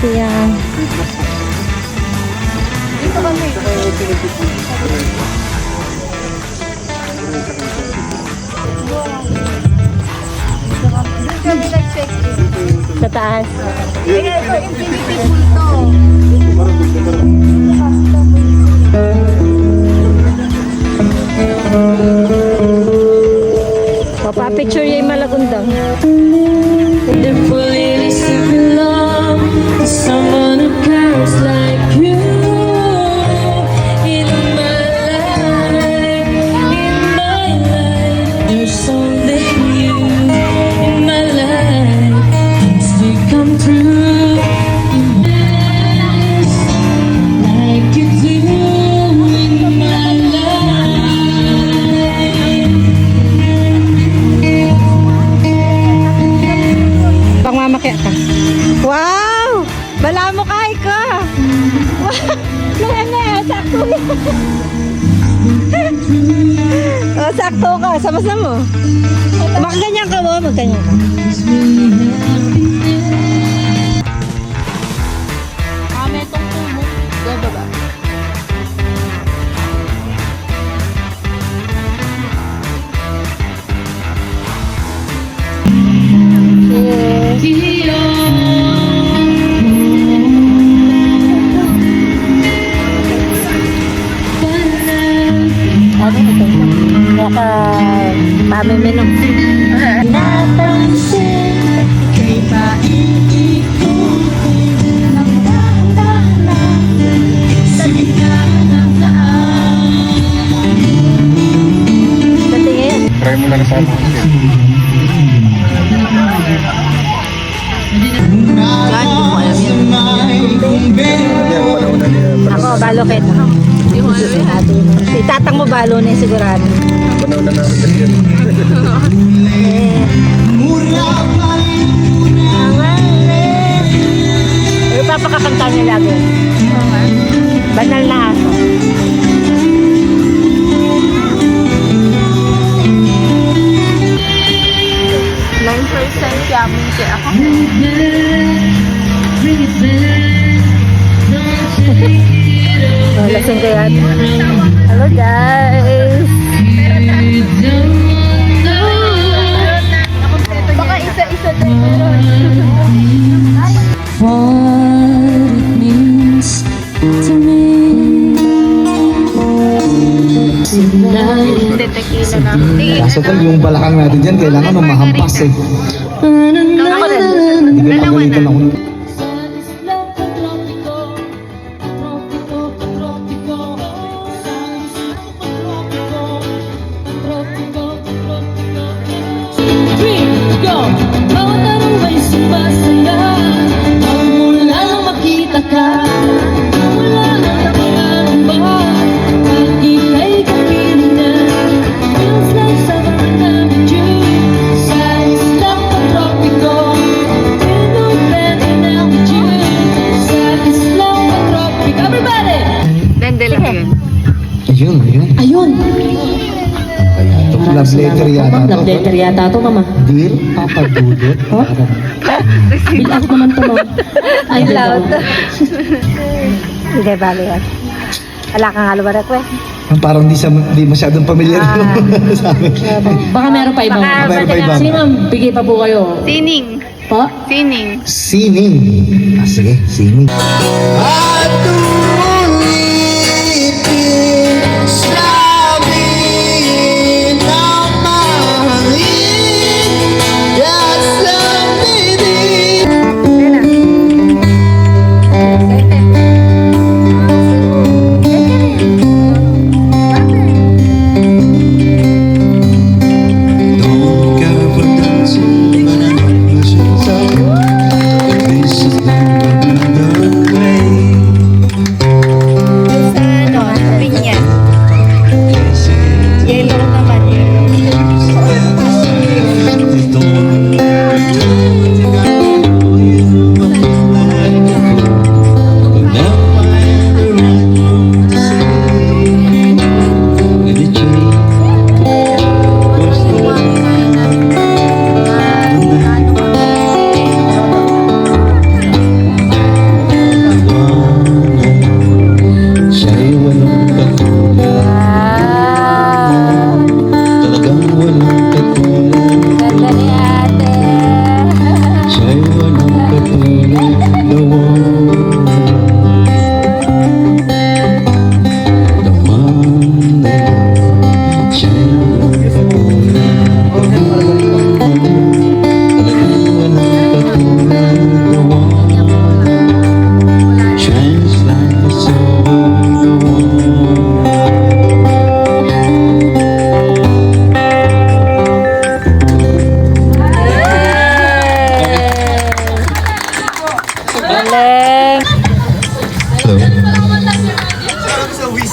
Yan. Dito kami. Doon kami nag-check-in. Sa taas. Eh, ito, infinity pool to. Papapicture yung malagundang. Wonderful it is to belong to someone who cares like you. In my life, there's only you. In my life, things will come true. Like you do in my life. Pangmamakya ka. Wow! Bala mo kahit ka! Wow! Nung ano yan, sakto yan. Oh, sakto ka, sama-sama mo. Makaganyan ka mo, magganyan ka. Kami itong tumo. Baba. Ano ito? Naka pamiminom. Napansin kay paiikot ng dahan-dahan sa gitna ng daan. Sa tingin. Try mo lang sa mga Ako, balo kita. Itatang mo balo na yung sigurado. panaw na namin kasi yan. Pero papakakanta niya lagi. Banal na aso. Yamin kaya ako. Oh, lasing ko yan. Hello guys. Baka isa-isa din. What it means to me. Hindi, tequila na. Kaso tol, yung balakang natin dyan, kailangan mahampas eh. Ako rin. Hindi ka pagalitan ako. Ayun. Kaya ito, love letter yata to. Love letter yata to, mama. Dear Papa Dudut. Oh? Bill out naman to, mama. Ay, bill out. Hindi, balo yan. Wala kang halo ba request? Parang di masyadong familiar sa amin. Baka meron pa ibang. Baka meron pa ibang. Sige, ma'am, bigay pa po kayo. Sining. Po? Sining. Sining. Ah, sige, sining. This is the way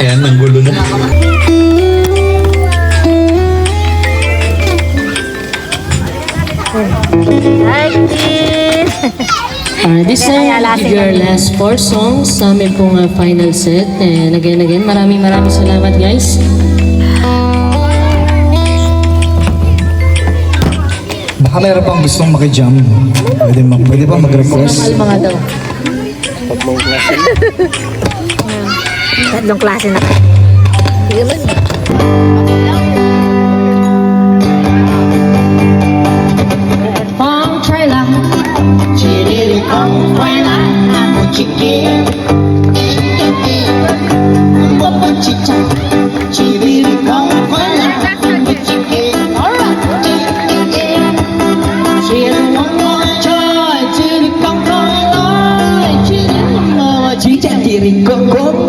Ayan, ang gulo na. This time, your last 4 songs sa amin pong final set. And again, maraming salamat guys. Baka meron pang gustong makijam. Pwede pa mag-request. Mga daw. Tatlong klase na. Pang trailer. Chiriri pang trailer. Ako chicken. Papa chicha. Chiriri pang trailer. Ako chicken. Chiriri pang trailer. Chiriri pang trailer. Chiriri pang chicha. Chiriri pang trailer.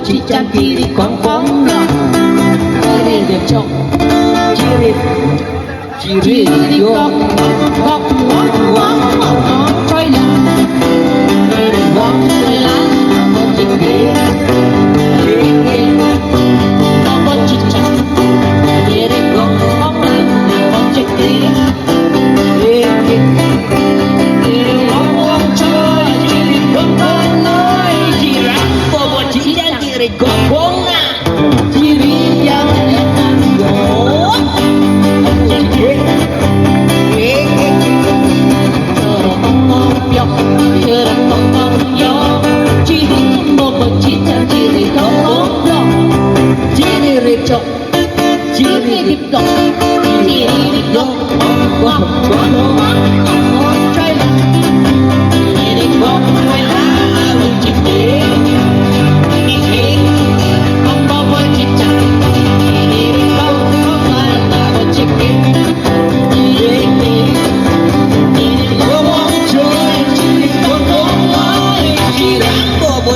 Chỉ chẳng khi đi quăng quăng đó, để đẹp chọc, chỉ đi quăng quăng quăng quăng chơi lắm, để quăng chơi lắm, quăng chỉ kia, quăng chỉ chẳng, để quăng quăng lên, quăng chỉ kia, quăng quăng chơi, chỉ quăng quăng nói, chỉ rap bộ chỉ đang kiri gombong kiri yang go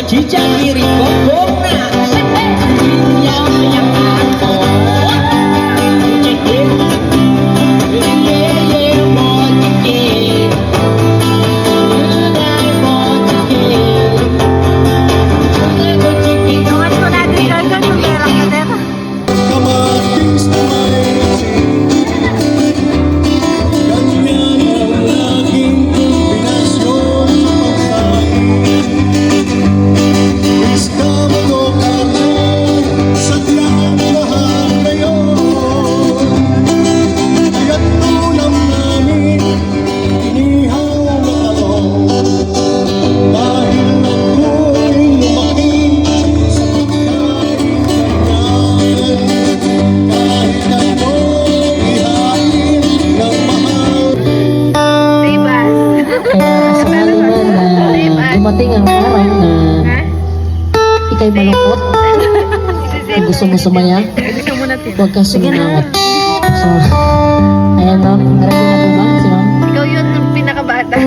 chỉ chẳng kiri gombong yang aku dumating ang araw na ikay malungkot. Kung gusto mo sumaya, huwag ka sumawat. So, ayan ma'am, ready na po ba si ma'am? Ikaw yun ang pinakabata.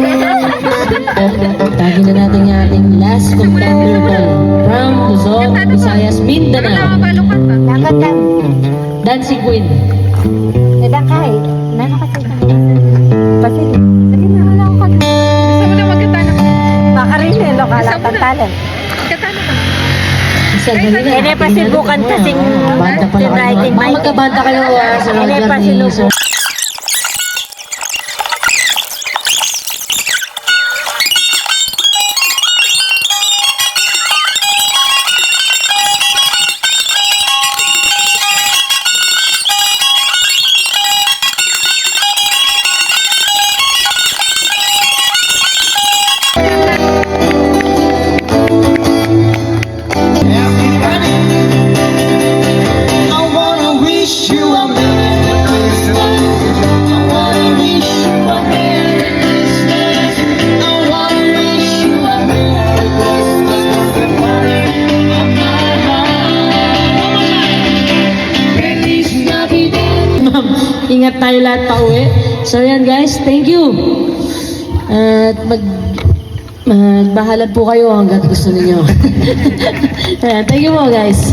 Tagin na natin yung ating last contender call from Luzon, Visayas, Mindanao. Dapat kan. Dancing Queen. Nadang kahit. Nano kasi. Pati. Sige na, wala ko kasi. Gusto mo na magkatana ka? Baka rin yung lokal at talent. Magkatana ka? Isa ganun na. Hindi pa sibukan kasing Banta pala kayo. writing Baka magkabanta kayo sa Hindi Roger pa ni sinubukan. Sir. Ingat tayo lahat pa uwi. So yan guys, thank you. At magbahalan po kayo hanggat gusto ninyo. Ayan, thank you po guys.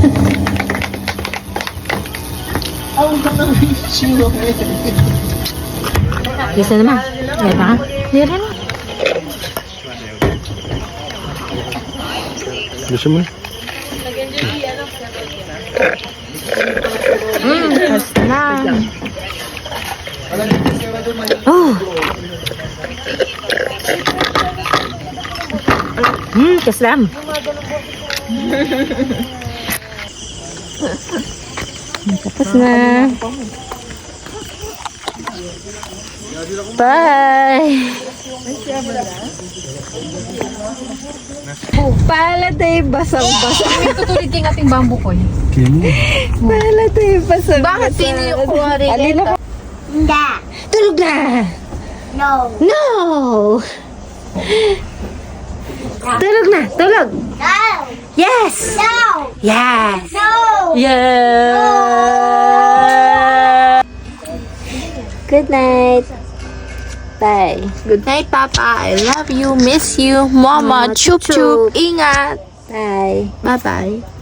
Isa naman. Ay, baka. Meron. Gusto mo? Tapos na. Oh. Kaslam. Tapos na. Bye! Pala tayo basang-basang. Tutulid yung ating bamboo ko. Pala tayo basang-basang. Bakit sino yung kuwari? Alila ka. Tulog na! No! No! Tulog na! Tulog! No! Yes! No! Yes! No! Yeah! Good night. Bye. Good night, Papa. I love you. Miss you. Mama. Mama, Chup chup. chup. Ingat. Bye. Bye-bye.